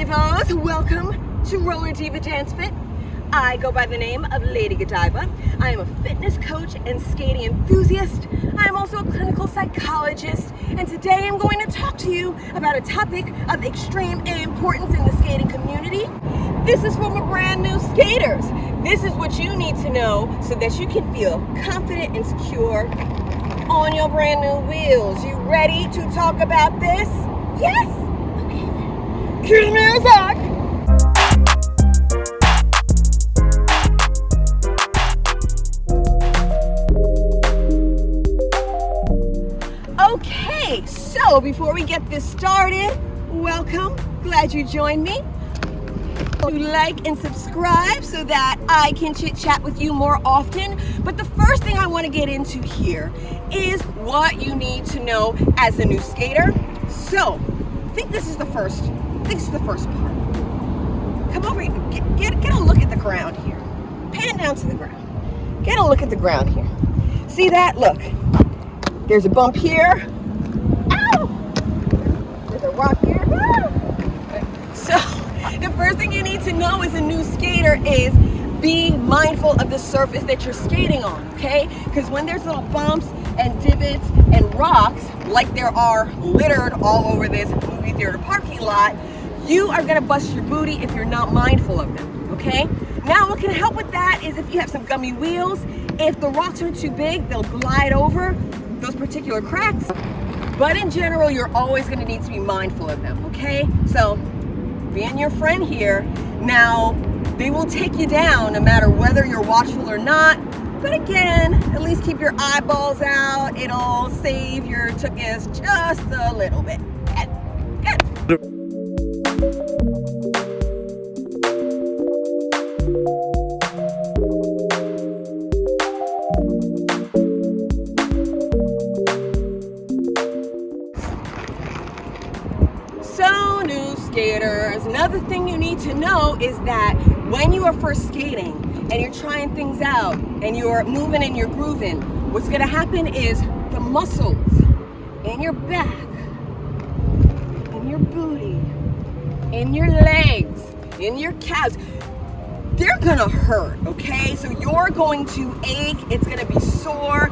Divas, welcome to Roller Diva Dance Fit. I go by the name of Lady Godiva. I am a fitness coach and skating enthusiast. I am also a clinical psychologist, and today I'm going to talk to you about a topic of extreme importance in the skating community. This is for my brand new skaters. This is what you need to know so that you can feel confident and secure on your brand new wheels. You ready to talk about this? Yes? Okay then. Cue the music! Okay, so before we get this started, welcome. Glad you joined me. Like and subscribe so that I can chit chat with you more often. But the first thing I want to get into here is what you need to know as a new skater. So, I think this is the first part. Come over here, get a look at the ground here. Pan down to the ground. Get a look at the ground here. See that? Look. There's a bump here. Ow! There's a rock here. So, the first thing you need to know as a new skater is be mindful of the surface that you're skating on, okay? Because when there's little bumps and divots and rocks, like there are littered all over this movie theater parking lot, you are gonna bust your booty if you're not mindful of them, okay? Now, what can help with that is if you have some gummy wheels. If the rocks are too big, they'll glide over those particular cracks. But in general, you're always gonna need to be mindful of them, okay? So, being your friend here, now they will take you down no matter whether you're watchful or not. But again, at least keep your eyeballs out. It'll save your tuchus just a little bit. Good. So, new skaters, another thing you need to know is that when you are first skating and you're trying things out and you're moving and you're grooving, what's gonna happen is the muscles in your back, in your booty, in your legs, in your calves, they're gonna hurt, okay? So you're going to ache, it's gonna be sore.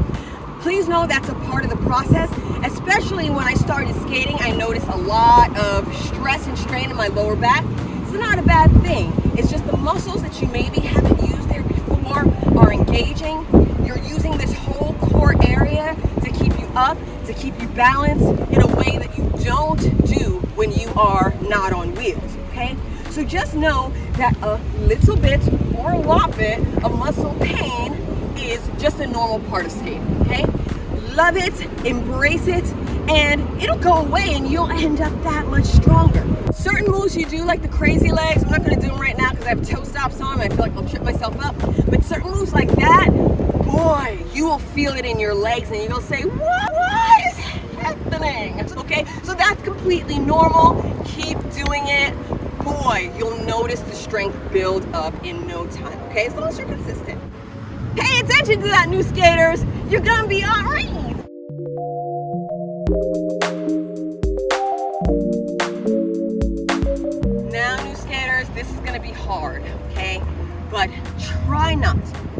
Please know that's a part of the process. Especially when I started skating, I noticed a lot of stress and strain in my lower back. It's not a bad thing. It's just the muscles that you maybe haven't used there before are engaging. You're using this whole core area to keep you up, to keep you balanced in a way that you don't do when you are not on wheels, okay? So just know that a little bit or a lot bit of muscle pain is just a normal part of skating, okay? Love it, embrace it, and it'll go away and you'll end up that much stronger. Certain moves you do, like the crazy legs, I'm not gonna do them right now because I have toe stops on and I feel like I'll trip myself up, but certain moves like that, boy, you will feel it in your legs and you'll say, what is happening? Okay, so that's completely normal. Keep doing it. Boy, you'll notice the strength build up in no time, okay? As long as you're consistent. Pay attention to that, new skaters. You're gonna be all right. Now, new skaters, this is gonna be hard, okay? But try not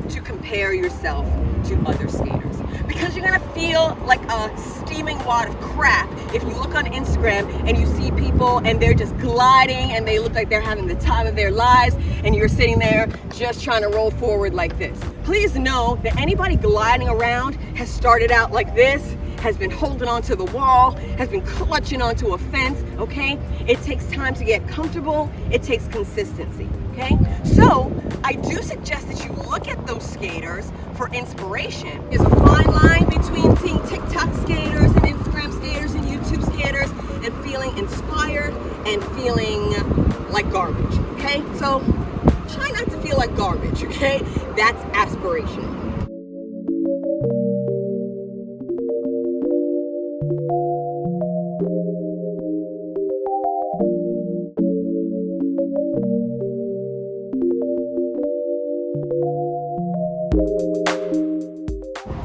to compare yourself to other skaters because you're gonna feel like a steaming wad of crap if you look on Instagram and you see people and they're just gliding and they look like they're having the time of their lives and you're sitting there just trying to roll forward like this. Please know that anybody gliding around has started out like this, has been holding onto the wall, has been clutching onto a fence, okay? It takes time to get comfortable, it takes consistency, okay? So, I do suggest that you look at those skaters for inspiration. There's a fine line between seeing TikTok skaters and Instagram skaters and YouTube skaters and feeling inspired and feeling like garbage, okay? So, try not to feel like garbage, okay? That's aspirational.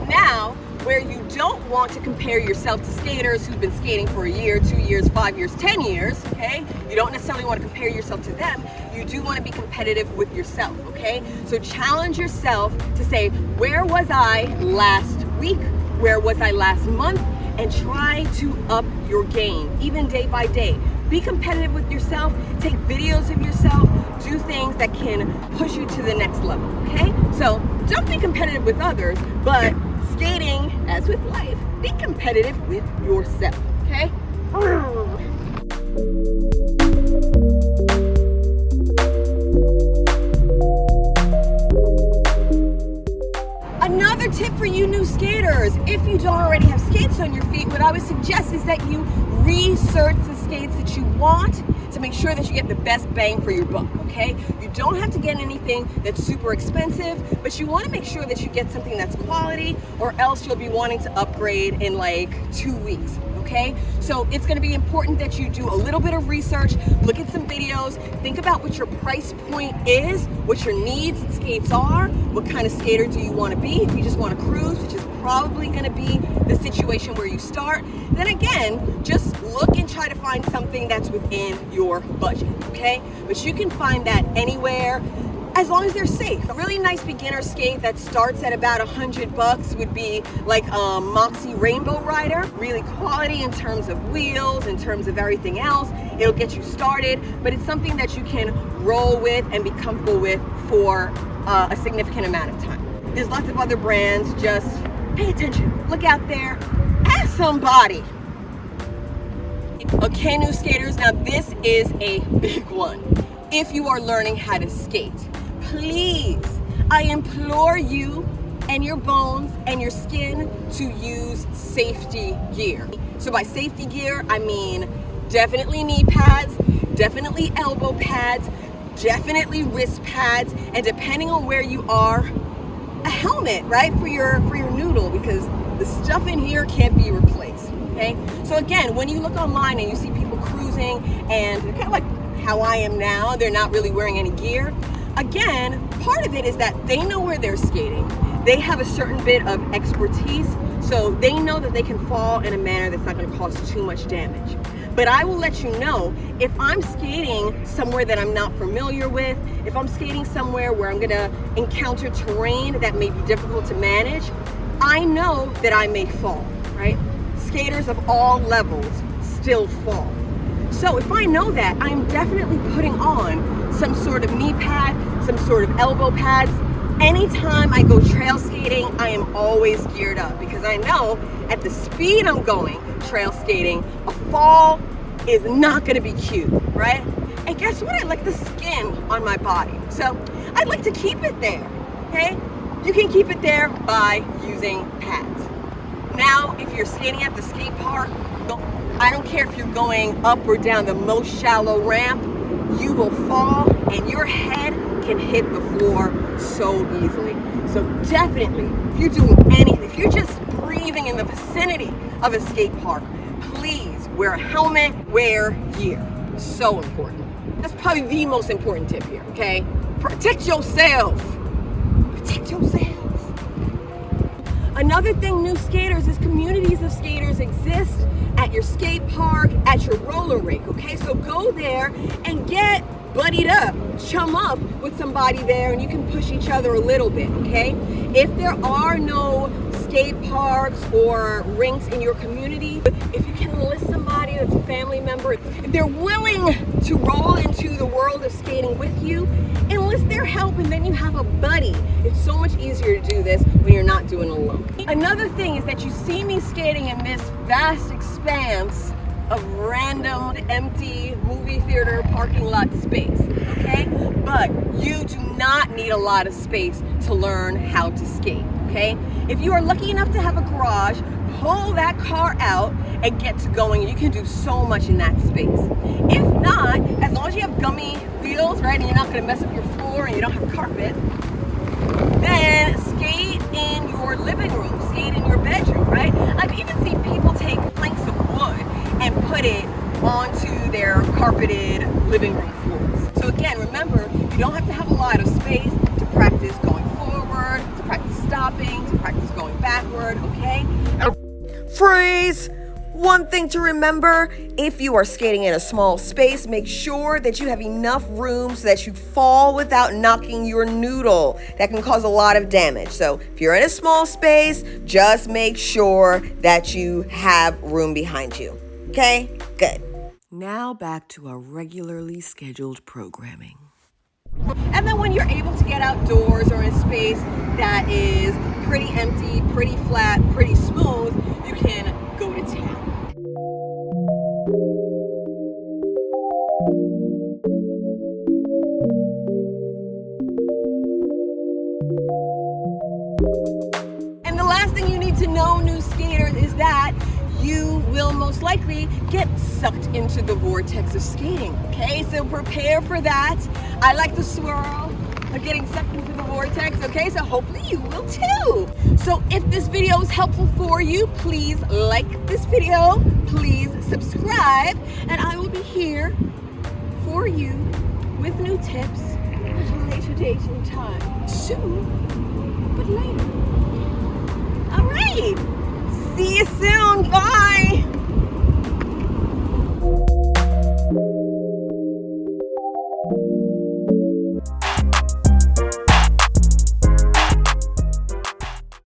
Now, where you don't want to compare yourself to skaters who've been skating for a year, 2 years, 5 years, 10 years, okay? You don't necessarily want to compare yourself to them. You do want to be competitive with yourself, okay? So challenge yourself to say, where was I last week? Where was I last month? And try to up your game, even day by day. Be competitive with yourself, take videos of yourself, do things that can push you to the next level, okay? So don't be competitive with others, but skating, as with life, be competitive with yourself, okay? Another tip for you new skaters, if you don't already have skates on your feet, what I would suggest is that you research the skates that you want to make sure that you get the best bang for your buck, okay? You don't have to get anything that's super expensive, but you want to make sure that you get something that's quality, or else you'll be wanting to upgrade in like 2 weeks. Okay, so it's going to be important that you do a little bit of research, look at some videos, think about what your price point is, what your needs and skates are, what kind of skater do you want to be. If you just want to cruise, which is probably going to be the situation where you start, then again, just look and try to find something that's within your budget, okay? But you can find that anywhere, as long as they're safe. A really nice beginner skate that starts at about $100 would be like a Moxie Rainbow Rider. Really quality in terms of wheels, in terms of everything else. It'll get you started, but it's something that you can roll with and be comfortable with for a significant amount of time. There's lots of other brands, just pay attention. Look out there, ask somebody. Okay, new skaters, now this is a big one. If you are learning how to skate, please, I implore you and your bones and your skin to use safety gear. So by safety gear, I mean definitely knee pads, definitely elbow pads, definitely wrist pads, and depending on where you are, a helmet, right, for your noodle, because the stuff in here can't be replaced, okay? So again, when you look online and you see people cruising and kind of like how I am now, they're not really wearing any gear. Again, part of it is that they know where they're skating. They have a certain bit of expertise, so they know that they can fall in a manner that's not going to cause too much damage. But I will let you know, if I'm skating somewhere that I'm not familiar with, if I'm skating somewhere where I'm going to encounter terrain that may be difficult to manage, I know that I may fall, right? Skaters of all levels still fall. So if I know that, I'm definitely putting on some sort of knee pad, some sort of elbow pads. Anytime I go trail skating, I am always geared up because I know at the speed I'm going trail skating, a fall is not gonna be cute, right? And guess what? I like the skin on my body. So I'd like to keep it there, okay? You can keep it there by using pads. Now, if you're skating at the skate park, I don't care if you're going up or down the most shallow ramp, you will fall and your head can hit the floor so easily. So definitely, if you're doing anything, if you're just breathing in the vicinity of a skate park, please wear a helmet, wear gear. So important. That's probably the most important tip here, okay? Protect yourself. Protect yourself. Another thing, new skaters, is communities of skaters exist at your skate park, at your roller rink, okay? So go there and get buddied up, chum up with somebody there, and you can push each other a little bit, okay? If there are no skate parks or rinks in your community, if you can enlist somebody that's a family member, if they're willing to roll into the world of skating with you, enlist their help, and then you have a buddy. It's so much easier to do this when you're not doing it alone. Another thing is that you see me skating in this vast expanse of random empty movie theater parking lot space, okay? But you do not need a lot of space to learn how to skate, okay? If you are lucky enough to have a garage, pull that car out and get to going. You can do so much in that space. If not, as long as you have gummy wheels, right, and you're not gonna mess up your floor and you don't have carpet, then skate in your living room, skate in your bedroom, right? I've even seen people take planks of wood and put it onto their carpeted living room floors. So again, remember, you don't have to have a lot of space to practice going forward, to practice stopping, to practice going backward, okay? Freeze! One thing to remember, if you are skating in a small space, make sure that you have enough room so that you fall without knocking your noodle. That can cause a lot of damage. So if you're in a small space, just make sure that you have room behind you. Okay? Good. Now back to our regularly scheduled programming. And then when you're able to get outdoors or in a space that is pretty empty, pretty flat, pretty smooth, you can go to town. And the last thing you need to know, new skaters, is that you will most likely get sucked into the vortex of skating. Okay, so prepare for that. I like the swirl of getting sucked into the vortex. Okay, so hopefully you will too. So if this video is helpful for you, please like this video, please subscribe, and I will be here for you with new tips at a later date and time. Soon, but later. All right.